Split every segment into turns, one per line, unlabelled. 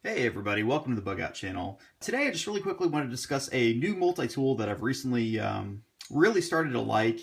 Hey everybody, welcome to the Bugout channel. Today I just really quickly want to discuss a new multi-tool that I've recently really started to like,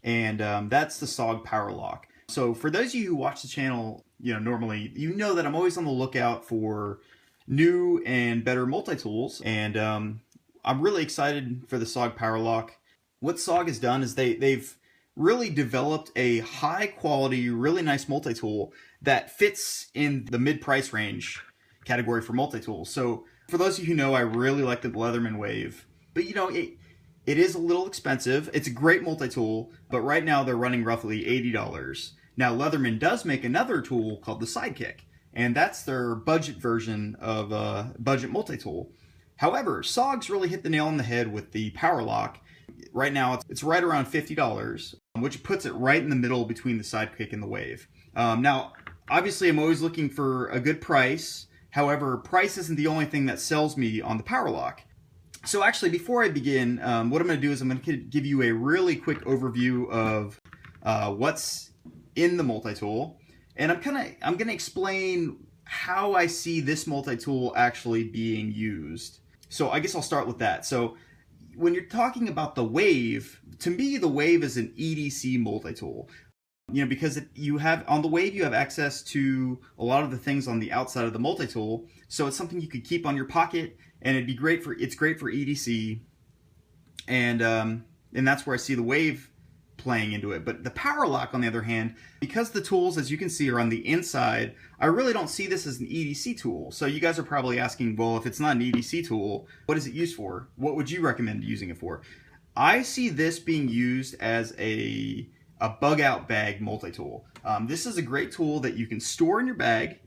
and that's the SOG Powerlock. So for those of you who watch the channel, normally, you know that I'm always on the lookout for new and better multi-tools, and I'm really excited for the SOG Powerlock. What SOG has done is they've really developed a high quality, really nice multi-tool that fits in the mid-price range category for multi-tools. So for those of you who know, I really like the Leatherman Wave, but it is a little expensive. It's a great multi-tool, but right now they're running roughly $80. Now Leatherman does make another tool called the Sidekick, and that's their budget version of a budget multi-tool. However, SOG's really hit the nail on the head with the Powerlock. Right now it's right around $50, which puts it right in the middle between the Sidekick and the Wave. Now, obviously I'm always looking for a good price. However, price isn't the only thing that sells me on the Powerlock. So actually, before I begin, what I'm going to do is I'm going to give you a really quick overview of what's in the multi-tool, and I'm going to explain how I see this multi-tool actually being used. So I guess I'll start with that. So when you're talking about the Wave, to me the Wave is an EDC multi-tool. Because you have on the Wave, you have access to a lot of the things on the outside of the multi-tool, so it's something you could keep on your pocket, and it's great for EDC, and that's where I see the Wave playing into it. But the Powerlock, on the other hand, because the tools, as you can see, are on the inside, I really don't see this as an EDC tool. So you guys are probably asking, well, if it's not an EDC tool, what is it used for? What would you recommend using it for? I see this being used as a Bugout bag multi-tool. This is a great tool that you can store in your bag,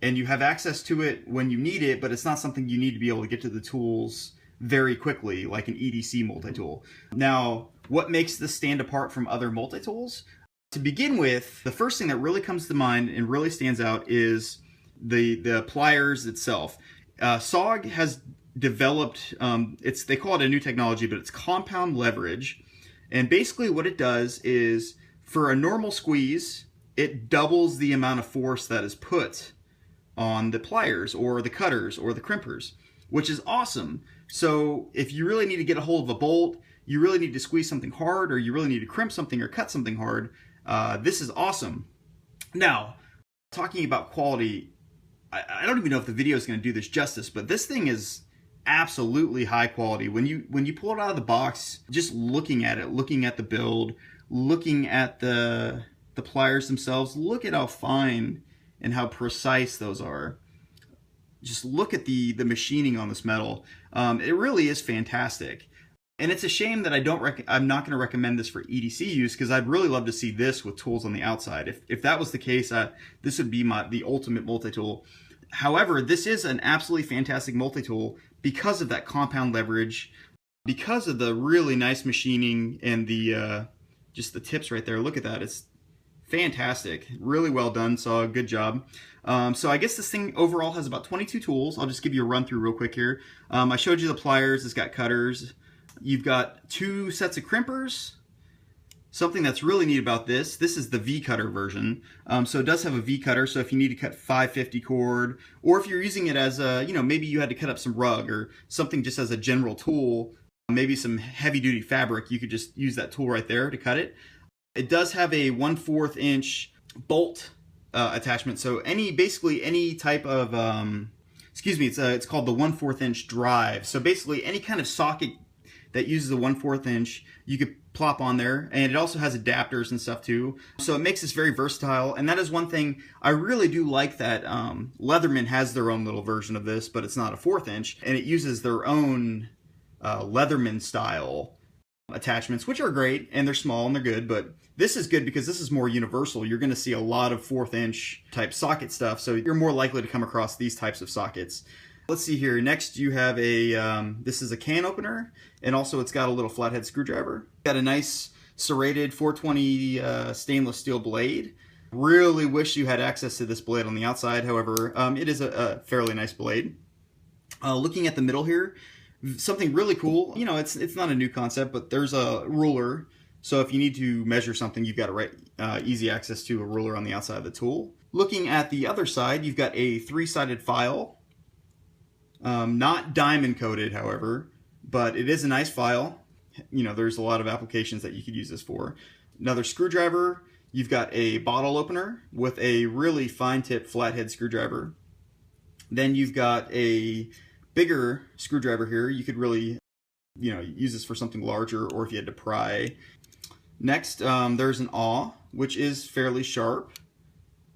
and you have access to it when you need it, but it's not something you need to be able to get to the tools very quickly, like an EDC multi-tool. Now, what makes this stand apart from other multi-tools? To begin with, the first thing that really comes to mind and really stands out is the pliers itself. SOG has developed, they call it a new technology, but it's compound leverage. And basically what it does is, for a normal squeeze, it doubles the amount of force that is put on the pliers or the cutters or the crimpers, which is awesome. So if you really need to get a hold of a bolt, you really need to squeeze something hard, or you really need to crimp something or cut something hard, this is awesome. Now, talking about quality, I don't even know if the video is going to do this justice, but this thing is absolutely high quality. When you pull it out of the box, just looking at it, looking at the build, looking at the pliers themselves, look at how fine and how precise those are. Just look at the machining on this metal. It really is fantastic. And it's a shame that I'm not going to recommend this for EDC use, because I'd really love to see this with tools on the outside. If that was the case, this would be the ultimate multi-tool. However, this is an absolutely fantastic multi-tool because of that compound leverage, because of the really nice machining and the just the tips right there. Look at that. It's fantastic. Really well done, so good job. So I guess this thing overall has about 22 tools. I'll just give you a run through real quick here. I showed you the pliers. It's got cutters. You've got 2 sets of crimpers. Something that's really neat about this is the V-cutter version. So it does have a V-cutter, so if you need to cut 550 cord, or if you're using it as a, maybe you had to cut up some rug or something just as a general tool, maybe some heavy-duty fabric, you could just use that tool right there to cut it. It does have a 1/4 inch bolt attachment, so basically any type of, it's called the 1/4 inch drive. So basically any kind of socket that uses a 1/4 inch, you could plop on there, and it also has adapters and stuff too. So it makes this very versatile, and that is one thing I really do like, that Leatherman has their own little version of this, but it's not a 1/4 inch, and it uses their own Leatherman style attachments, which are great, and they're small and they're good, but this is good because this is more universal. You're going to see a lot of 1/4 inch type socket stuff, so you're more likely to come across these types of sockets. Let's see here. Next, you have this is a can opener, and also it's got a little flathead screwdriver. Got a nice serrated 420 stainless steel blade. Really wish you had access to this blade on the outside. However, it is a fairly nice blade. Looking at the middle here, something really cool. It's not a new concept, but there's a ruler. So if you need to measure something, you've got easy access to a ruler on the outside of the tool. Looking at the other side, you've got a 3-sided file. Not diamond coated, however, but it is a nice file. You know, there's a lot of applications that you could use this for. Another screwdriver. You've got a bottle opener with a really fine tip flathead screwdriver. Then you've got a bigger screwdriver here. You could really, you know, use this for something larger, or if you had to pry. Next, there's an awl, which is fairly sharp.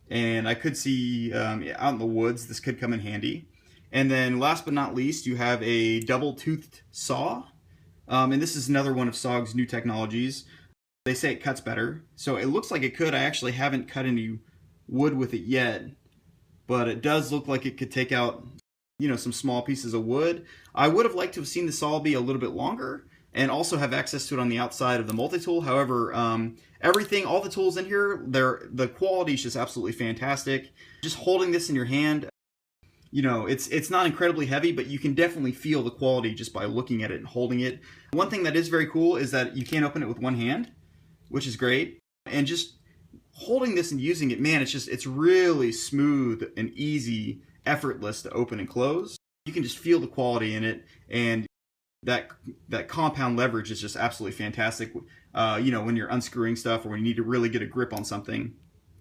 And I could see out in the woods, this could come in handy. And then last but not least, you have a double-toothed saw. And this is another one of SOG's new technologies. They say it cuts better. So it looks like it could. I actually haven't cut any wood with it yet. But it does look like it could take out, you know, some small pieces of wood. I would have liked to have seen the saw be a little bit longer and also have access to it on the outside of the multi-tool. However, all the tools in here, the quality is just absolutely fantastic. Just holding this in your hand, you know, it's not incredibly heavy, but you can definitely feel the quality just by looking at it and holding it. One thing that is very cool is that you can open it with one hand, which is great. And just holding this and using it, man, it's really smooth and easy, effortless to open and close. You can just feel the quality in it, and that compound leverage is just absolutely fantastic. You know, when you're unscrewing stuff or when you need to really get a grip on something.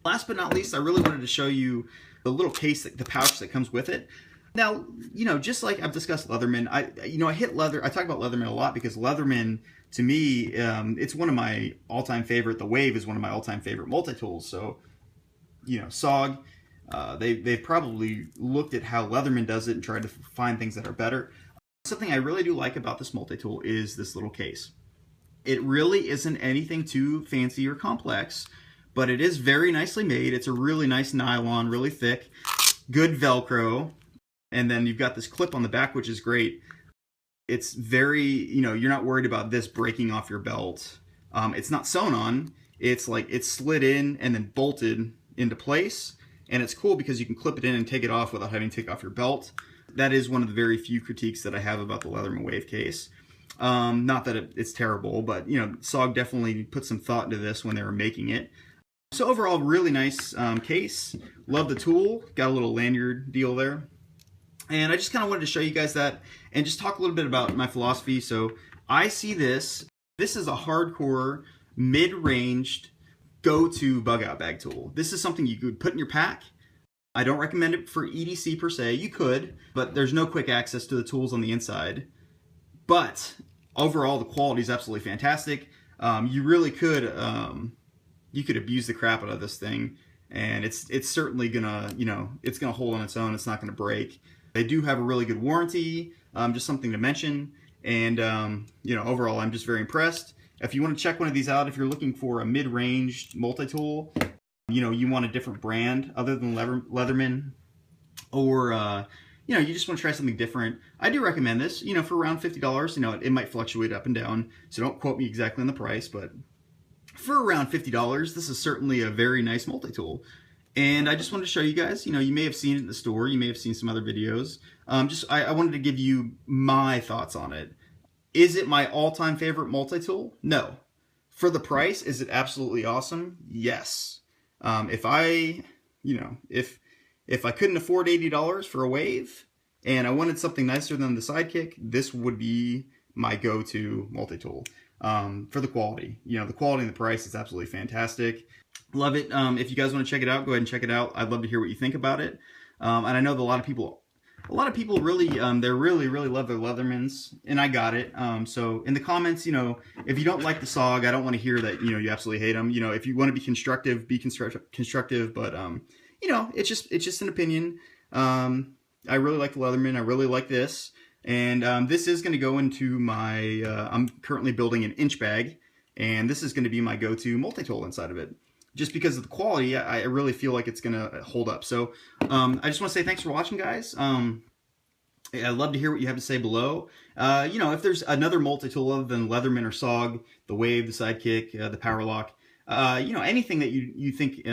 Last but not least, I really wanted to show you the little case, the pouch that comes with it. Now, you know, just like I've discussed Leatherman, I talk about Leatherman a lot because Leatherman, to me, it's one of my all-time favorite. The Wave is one of my all-time favorite multi-tools. So, you know, SOG, they've probably looked at how Leatherman does it and tried to find things that are better. Something I really do like about this multi-tool is this little case. It really isn't anything too fancy or complex, but it is very nicely made. It's a really nice nylon, really thick, good Velcro. And then you've got this clip on the back, which is great. It's very, you know, you're not worried about this breaking off your belt. It's not sewn on. It's like it's slid in and then bolted into place. And it's cool because you can clip it in and take it off without having to take off your belt. That is one of the very few critiques that I have about the Leatherman Wave case. Not that it's terrible, but, you know, SOG definitely put some thought into this when they were making it. So overall, really nice case. Love the tool. Got a little lanyard deal there. And I just kind of wanted to show you guys that and just talk a little bit about my philosophy. So I see this is a hardcore, mid-ranged, go-to bug-out bag tool. This is something you could put in your pack. I don't recommend it for EDC per se. You could, but there's no quick access to the tools on the inside. But overall, the quality is absolutely fantastic. You really could, you could abuse the crap out of this thing, and it's certainly gonna, you know, it's gonna hold on its own. It's not gonna break. They do have a really good warranty, just something to mention. And, you know, overall, I'm just very impressed. If you want to check one of these out, if you're looking for a mid-range multi-tool, you know, you want a different brand other than Leatherman, or, you know, you just want to try something different, I do recommend this, you know, for around $50. You know, it might fluctuate up and down, so don't quote me exactly on the price, but for around $50, this is certainly a very nice multi-tool. And I just wanted to show you guys, you know, you may have seen it in the store, you may have seen some other videos. I wanted to give you my thoughts on it. Is it my all-time favorite multi-tool? No. For the price, is it absolutely awesome? Yes. If I couldn't afford $80 for a Wave and I wanted something nicer than the Sidekick, this would be my go-to multi-tool. For the quality. You know, the quality and the price is absolutely fantastic. Love it. If you guys want to check it out, go ahead and check it out. I'd love to hear what you think about it. And I know that a lot of people really, they really love their Leathermans, and I got it. So in the comments, you know, if you don't like the SOG, I don't want to hear that, you know, you absolutely hate them. You know, if you want to be constructive, constructive. But you know, it's just an opinion. I really like the Leatherman. I really like this. And this is going to go into my, I'm currently building an inch bag, and this is going to be my go-to multi-tool inside of it. Just because of the quality, I really feel like it's going to hold up. So I just want to say thanks for watching, guys. I'd love to hear what you have to say below. You know, if there's another multi-tool other than Leatherman or SOG, the Wave, the Sidekick, the Powerlock, you know, anything that you think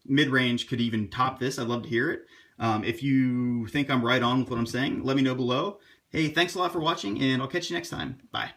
mid-range could even top this, I'd love to hear it. If you think I'm right on with what I'm saying, let me know below. Hey, thanks a lot for watching, and I'll catch you next time. Bye.